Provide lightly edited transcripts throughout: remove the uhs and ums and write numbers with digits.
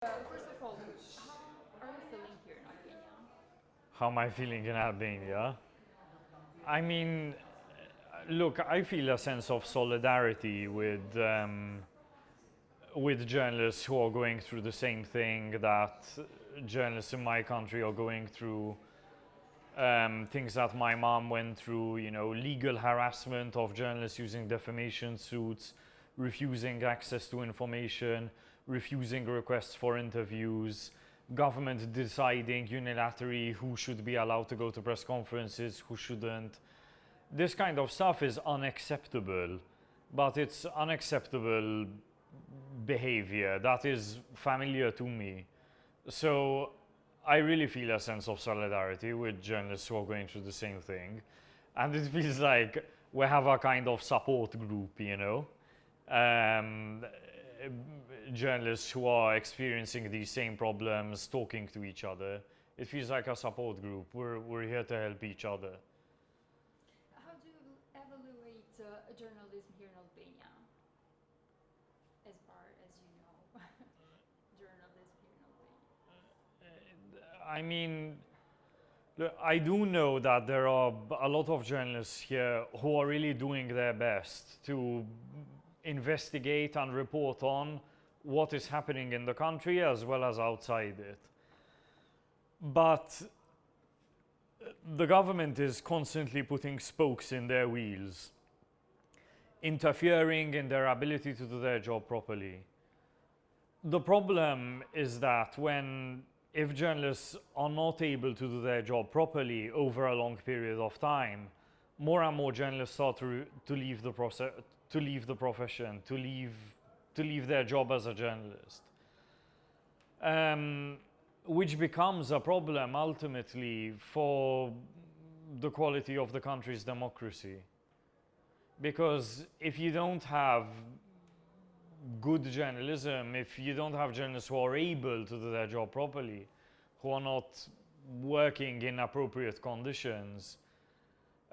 First of all, how are you feeling here in Albania? How am I feeling in Albania? I mean, look, I feel a sense of solidarity with journalists who are going through the same thing that journalists in my country are going through. Things that my mom went through, legal harassment of journalists using defamation suits, refusing access to information, refusing requests for interviews, government deciding unilaterally who should be allowed to go to press conferences, who shouldn't. This kind of stuff is unacceptable, but it's unacceptable behavior that is familiar to me. So I really feel a sense of solidarity with journalists who are going through the same thing. And it feels like we have a kind of support group, um, journalists who are experiencing these same problems, talking to each other. It feels like a support group. We're here to help each other. How do you evaluate journalism here in Albania? As far as you know, journalism here in Albania. I mean, look, I do know that there are a lot of journalists here who are really doing their best to investigate and report on what is happening in the country as well as outside it. But the government is constantly putting spokes in their wheels, interfering in their ability to do their job properly. The problem is that if journalists are not able to do their job properly over a long period of time, more and more journalists start to leave the profession, to leave their job as a journalist, which becomes a problem ultimately for the quality of the country's democracy. Because if you don't have good journalism, if you don't have journalists who are able to do their job properly, who are not working in appropriate conditions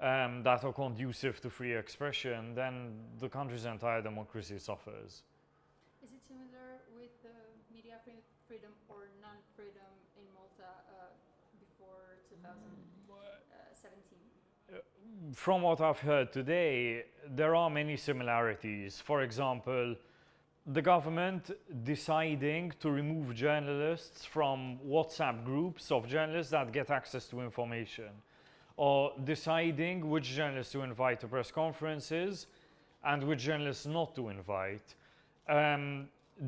that are conducive to free expression, then the country's entire democracy suffers. Is it similar with media freedom or non-freedom in Malta before 2017? From what I've heard today, there are many similarities. For example, the government deciding to remove journalists from WhatsApp groups of journalists that get access to information, or deciding which journalists to invite to press conferences and which journalists not to invite,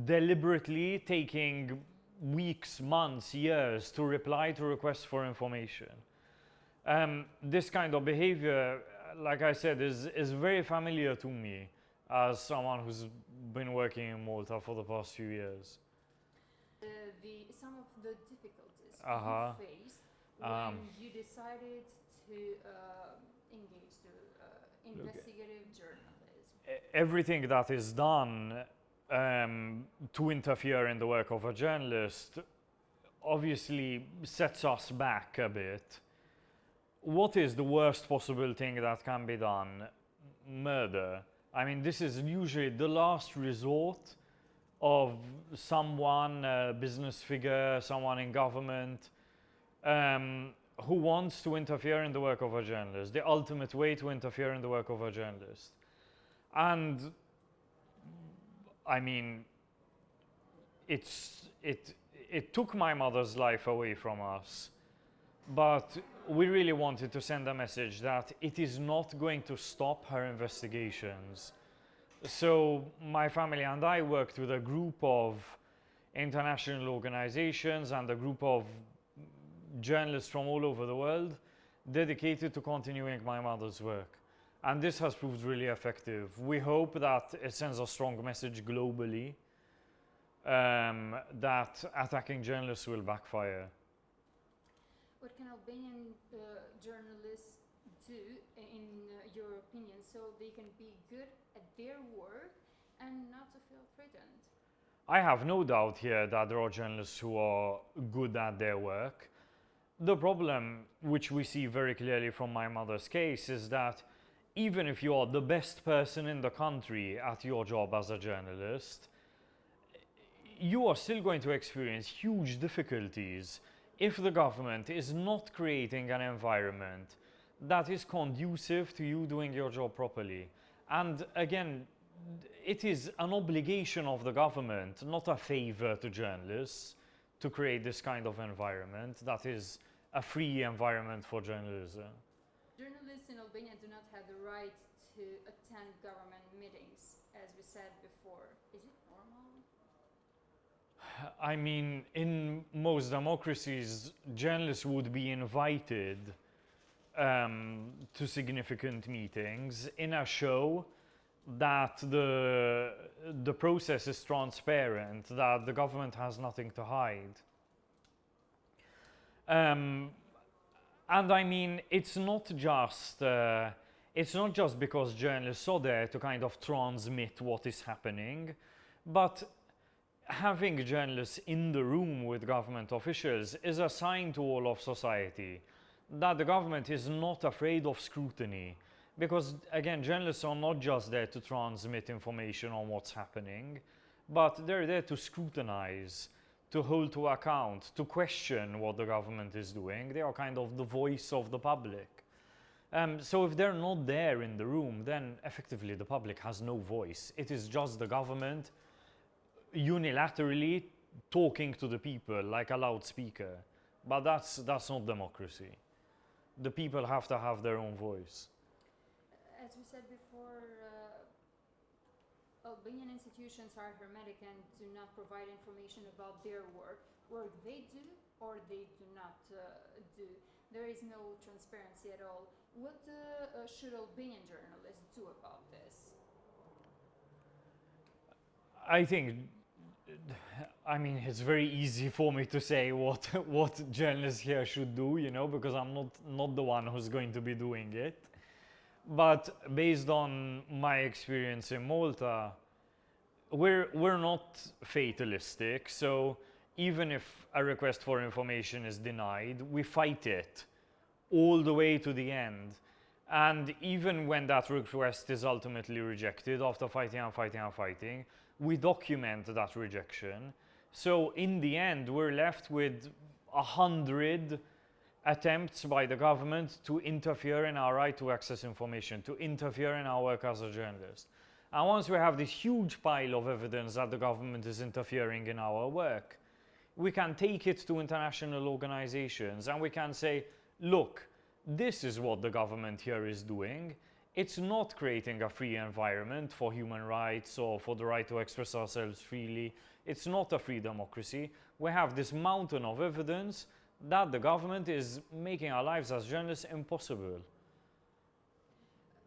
deliberately taking weeks, months, years to reply to requests for information. This kind of behavior, like I said, is very familiar to me as someone who's been working in Malta for the past few years. Some of the difficulties Uh-huh. you faced when you decided to engage to investigative journalism. Everything that is done to interfere in the work of a journalist obviously sets us back a bit. What is the worst possible thing that can be done? Murder. I mean, this is usually the last resort of someone, a business figure, someone in government, who wants to interfere in the work of a journalist, the ultimate way to interfere in the work of a journalist. And I mean, it took my mother's life away from us, but we really wanted to send a message that it is not going to stop her investigations. So my family and I worked with a group of international organizations and a group of journalists from all over the world dedicated to continuing my mother's work. And this has proved really effective. We hope that it sends a strong message globally that attacking journalists will backfire. What can Albanian journalists do, in your opinion, so they can be good at their work and not to feel threatened? I have no doubt here that there are journalists who are good at their work. The problem, which we see very clearly from my mother's case, is that even if you are the best person in the country at your job as a journalist, you are still going to experience huge difficulties if the government is not creating an environment that is conducive to you doing your job properly. And again, it is an obligation of the government, not a favor to journalists, to create this kind of environment that is a free environment for journalism. Journalists in Albania do not have the right to attend government meetings, as we said before. Is it normal? I mean, in most democracies, journalists would be invited to significant meetings in a show that the process is transparent, that the government has nothing to hide. And I mean, it's not just because journalists are there to kind of transmit what is happening, but having journalists in the room with government officials is a sign to all of society that the government is not afraid of scrutiny. Because again, journalists are not just there to transmit information on what's happening, but they're there to scrutinize, to hold to account, to question what the government is doing. They are kind of the voice of the public. So if they're not there in the room, then effectively the public has no voice. It is just the government unilaterally talking to the people like a loudspeaker. But that's not democracy. The people have to have their own voice. As we said before, Albanian institutions are hermetic and do not provide information about their work they do or they do not do. There is no transparency at all. What should Albanian journalists do about this? I mean, it's very easy for me to say what journalists here should do, you know, because I'm not the one who's going to be doing it. But based on my experience in Malta, we're not fatalistic. So even if a request for information is denied, we fight it all the way to the end. And even when that request is ultimately rejected, after fighting and fighting and fighting, we document that rejection. So in the end, we're left with 100 attempts by the government to interfere in our right to access information, to interfere in our work as a journalist. And once we have this huge pile of evidence that the government is interfering in our work, we can take it to international organizations and we can say, look, this is what the government here is doing. It's not creating a free environment for human rights or for the right to express ourselves freely. It's not a free democracy. We have this mountain of evidence that the government is making our lives as journalists impossible.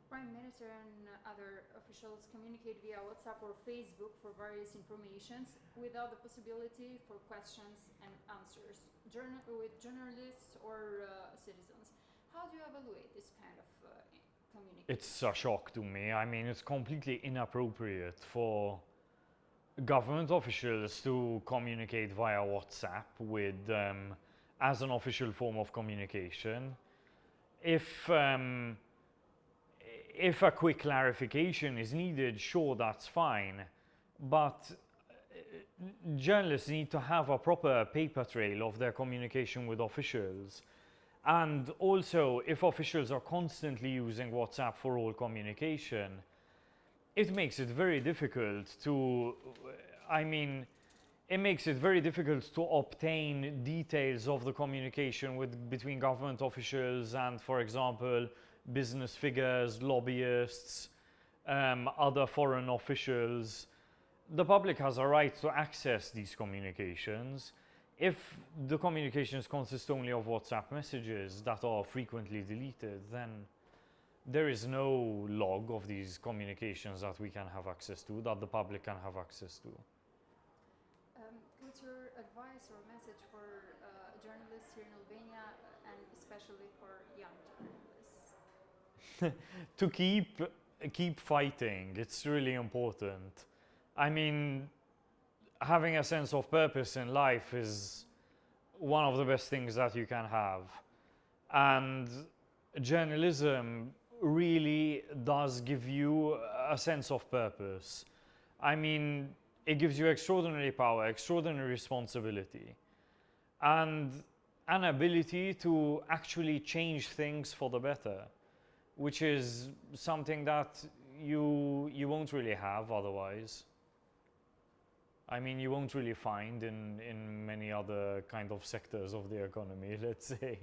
Prime Minister and other officials communicate via WhatsApp or Facebook for various informations without the possibility for questions and answers with journalists or citizens. How do you evaluate this kind of communication? It's a shock to me. I mean, it's completely inappropriate for government officials to communicate via WhatsApp with as an official form of communication. If a quick clarification is needed, sure, that's fine. But journalists need to have a proper paper trail of their communication with officials. And also, if officials are constantly using WhatsApp for all communication, it makes it very difficult to, it makes it very difficult to obtain details of the communication between government officials and, for example, business figures, lobbyists, other foreign officials. The public has a right to access these communications. If the communications consist only of WhatsApp messages that are frequently deleted, then there is no log of these communications that we can have access to, that the public can have access to. What's your advice or message for journalists here in Albania and especially for young journalists? To keep fighting, it's really important. I mean, having a sense of purpose in life is one of the best things that you can have. And journalism really does give you a sense of purpose. I mean, it gives you extraordinary power, extraordinary responsibility, and an ability to actually change things for the better, which is something that you won't really have otherwise. I mean, you won't really find in many other kind of sectors of the economy, let's say.